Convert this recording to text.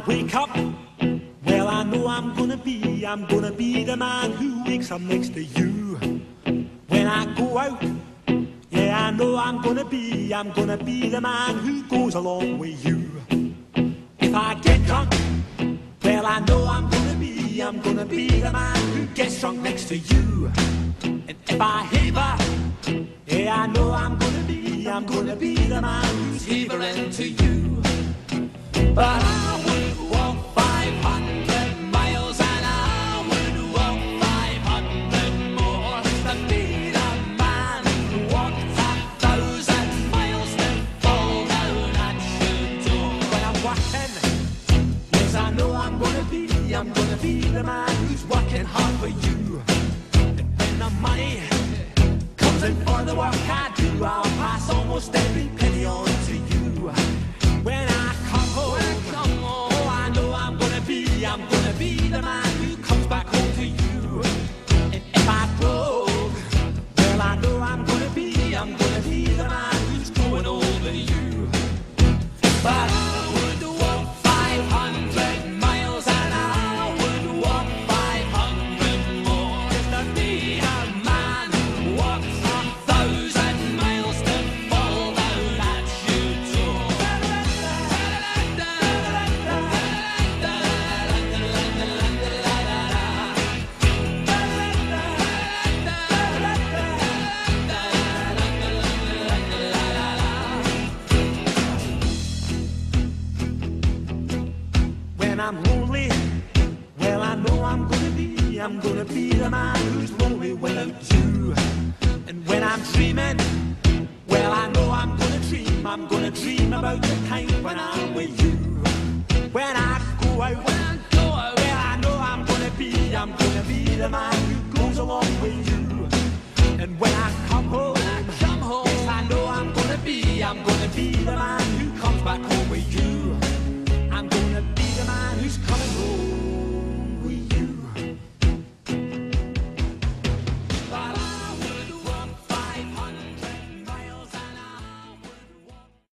wake up, well, I know I'm gonna be the man who wakes up next to you. When I go out, yeah, I know I'm gonna be the man who goes along with you. If I get drunk, well, I know I'm gonna be the man who gets drunk next to you. And if I haver, yeah, I know I'm gonna be the man who's havering to you. But I would walk 500 miles and I would walk 500 more to be the man who walked 1,000 miles to fall down at your door. When I'm working, yes, I know I'm gonna be the man who's working hard for you. And when the money comes in for the work I do, I'll pass almost every penny on to you. When I come home, oh, I know I'm gonna be the man who comes back home to you. And if I broke, well, I know I'm gonna be the man who's growing older than you. But I would walk 500 miles and I would walk 500 more just to be a man who walks 1,000 miles to fall down at your door. When I'm lonely, well, I know I'm gonna be the man who's lonely without you. And when I'm dreaming, well, I know I'm gonna dream about the time when I'm with you. When I go out, well, I know I'm gonna be the man who goes along with you. And when I come home, yes, I know I'm gonna be the man who comes back home.